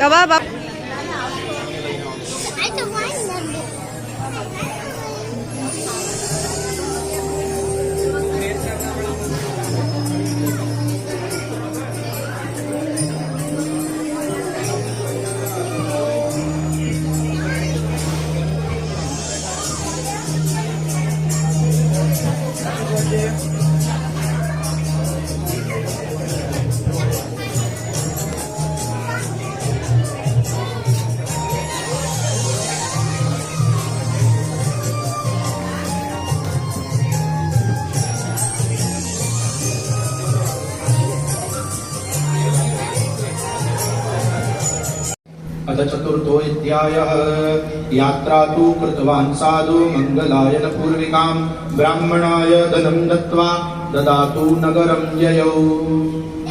बाबा अथ चतुर्थोऽध्यायः। यात्रा तु कृतवान् साधु मंगलायन पूर्विकां ब्राह्मणाय धनं दत्त्वा ददातु नगरं ययौ।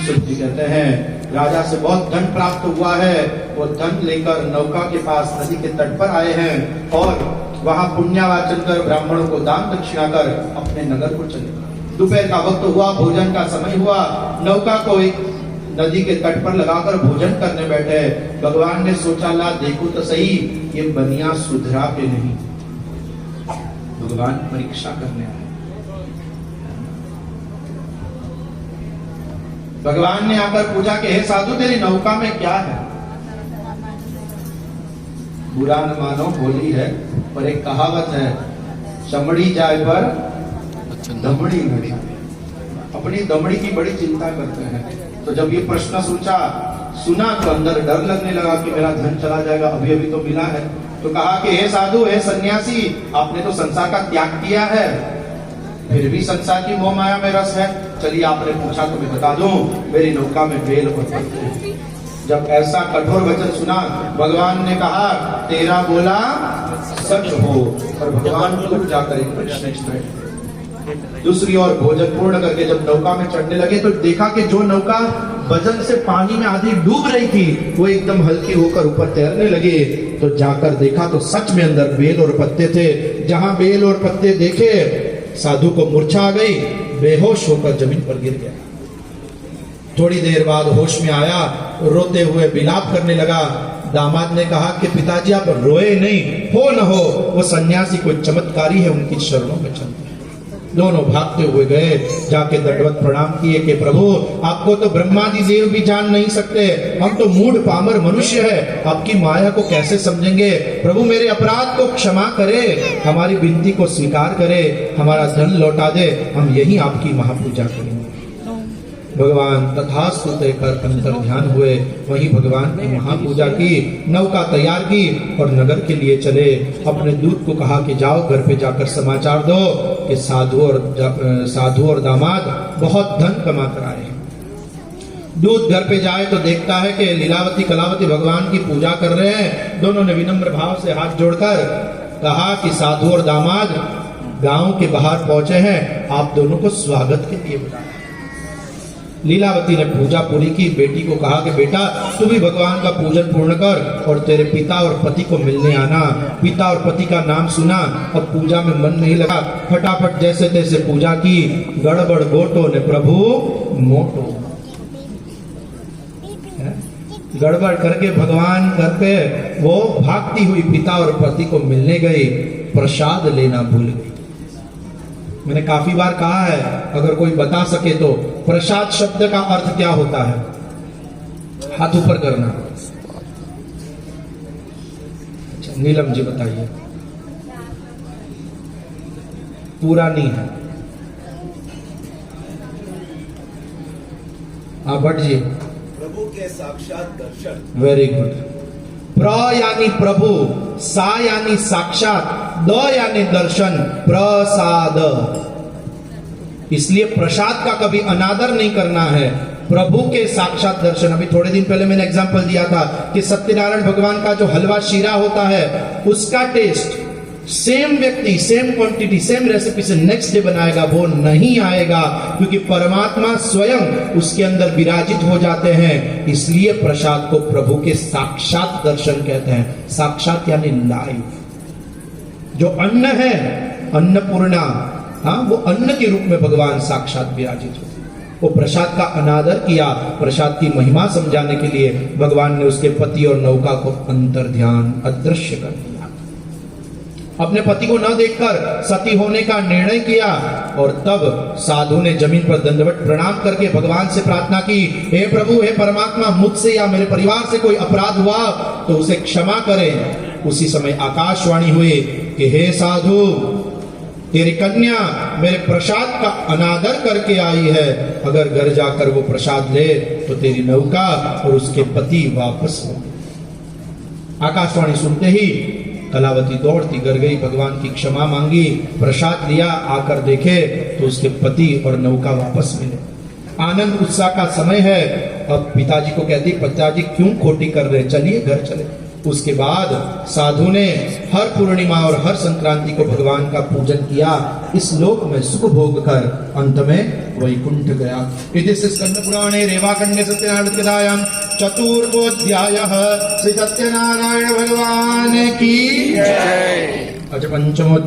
सुखजी कहते हैं राजा से बहुत धन प्राप्त हुआ है, वो धन लेकर नौका के पास नदी के तट पर आए हैं और वहां पुण्यवाचन कर ब्राह्मणों को दान दक्षिणा कर अपने नगर को चले। दोपहर का वक्त हुआ, भोजन का समय हुआ, नौका को एक नदी के तट पर लगाकर भोजन करने बैठे। भगवान ने सोचा ला देखो तो सही ये बनिया सुधरा के नहीं। भगवान परीक्षा करने आए। भगवान ने आकर पूछा कि हे साधु तेरी नौका में क्या है? बुरा न मानो बोली है, पर एक कहावत है चमड़ी जाए पर दमड़ी न जाए। अपनी दमड़ी की बड़ी चिंता करते हैं। तो जब ये प्रश्न सुना तो अंदर डर लगने लगा कि मेरा धन चला जाएगा, अभी अभी तो मिला है। तो कहा कि हे साधु हे सन्यासी, आपने तो संसार का त्याग किया है, फिर भी संसार की मोह माया में रस है। चलिए आपने पूछा तो मैं बता दूं, मेरी नौका में बेल और पत्ते। जब ऐसा कठोर वचन सुना भगवान ने कहा तेरा बोला सच हो। और भगवान दूर जाकर एक वृक्ष में बैठे। दूसरी ओर भोजन पूर्ण करके जब नौका में चढ़ने लगे तो देखा कि जो नौका वजन से पानी में आधी डूब रही थी वो एकदम हल्की होकर ऊपर तैरने लगे। तो जाकर देखा तो सच में अंदर बेल और पत्ते थे। जहां बेल और पत्ते देखे साधु को मूर्छा आ गई, बेहोश होकर जमीन पर गिर गया। थोड़ी देर बाद होश में आया, रोते हुए विलाप करने लगा। दामाद ने कहा कि पिताजी आप रोए नहीं, हो न हो वो सन्यासी कोई चमत्कारी है, उनकी शरणों में चलते। दोनों भागते हुए गए, जाके दंडवत प्रणाम किए कि प्रभु आपको तो ब्रह्मादि देव भी जान नहीं सकते, हम तो मूढ़ पामर मनुष्य है, आपकी माया को कैसे समझेंगे? प्रभु मेरे अपराध को क्षमा करे, हमारी विनती को स्वीकार करे, हमारा धन लौटा दे, हम यही आपकी महापूजा करेंगे। भगवान तथास्तु कहकर अंतर ध्यान हुए। वहीं भगवान की महापूजा की, नौका तैयार की और नगर के लिए चले। अपने दूत को कहा कि जाओ घर पे जाकर समाचार दो कि साधु और दामाद बहुत धन कमा कर आए हैं। दूत घर पे जाए तो देखता है कि लीलावती कलावती भगवान की पूजा कर रहे हैं। दोनों ने विनम्र भाव से हाथ जोड़कर कहा कि साधु और दामाद गांव के बाहर पहुंचे हैं, आप दोनों को स्वागत के लिए बुलाया। लीलावती ने पूजा पूरी की। बेटी को कहा कि बेटा तू भी भगवान का पूजन पूर्ण कर और तेरे पिता और पति को मिलने आना। पिता और पति का नाम सुना और पूजा में मन नहीं लगा, फटाफट जैसे तैसे पूजा की। गड़बड़ गोटो ने प्रभु मोटो। गड़बड़ करके भगवान घर पे वो भागती हुई पिता और पति को मिलने गई, प्रसाद लेना भूल गई। मैंने काफी बार कहा है, अगर कोई बता सके तो प्रसाद शब्द का अर्थ क्या होता है? हाथ ऊपर करना। अच्छा नीलम जी बताइए। पूरा नहीं है। भट्ट जी। प्रभु के साक्षात दर्शन। Very good. प्र यानी प्रभु, सा यानी साक्षात, द यानी दर्शन, प्रसाद। इसलिए प्रसाद का कभी अनादर नहीं करना है। प्रभु के साक्षात दर्शन। अभी थोड़े दिन पहले मैंने एग्जांपल दिया था कि सत्यनारायण भगवान का जो हलवा शीरा होता है उसका टेस्ट सेम व्यक्ति सेम क्वांटिटी सेम रेसिपी से नेक्स्ट डे बनाएगा वो नहीं आएगा, क्योंकि परमात्मा स्वयं उसके अंदर विराजित हो जाते हैं। इसलिए प्रसाद को प्रभु के साक्षात दर्शन कहते हैं। साक्षात यानी लाइव। जो अन्न है अन्नपूर्णा, हाँ वो अन्न के रूप में भगवान साक्षात विराजित होते हैं। वो प्रसाद का अनादर किया। प्रसाद की महिमा समझाने के लिए भगवान ने उसके पति और नौका को अंतर ध्यान अदृश्य कर दिया। अपने पति को न देखकर सती होने का निर्णय किया और तब साधु ने जमीन पर दंडवत प्रणाम करके भगवान से प्रार्थना की, हे प्रभु, हे परमात्मा, मुझसे या मेरे परिवार से कोई अपराध हुआ तो उसे क्षमा करें। उसी समय आकाशवाणी हुई कि हे साधु, तेरी कन्या मेरे प्रसाद का अनादर करके आई है, अगर घर जाकर वो प्रसाद ले तो तेरी नौका और उसके पति वापस हो। आकाशवाणी सुनते ही कलावती दौड़ती घर गई, भगवान की क्षमा मांगी, प्रसाद लिया, आकर देखे तो उसके पति और नौका वापस मिले। आनंद उत्साह का समय है। अब पिताजी को कहती, पिताजी क्यों खोटी कर रहे, चलिए घर चले। उसके बाद साधु ने हर पूर्णिमा और हर संक्रांति को भगवान का पूजन किया। इस लोक में सुख भोग कर अंत में वैकुंठ गया। इति स्कंद पुराणे रेवाखंडे सत्यनारायण कथायां चतुर्थोऽध्यायः। श्री सत्यनारायण भगवान की जय। पंचमो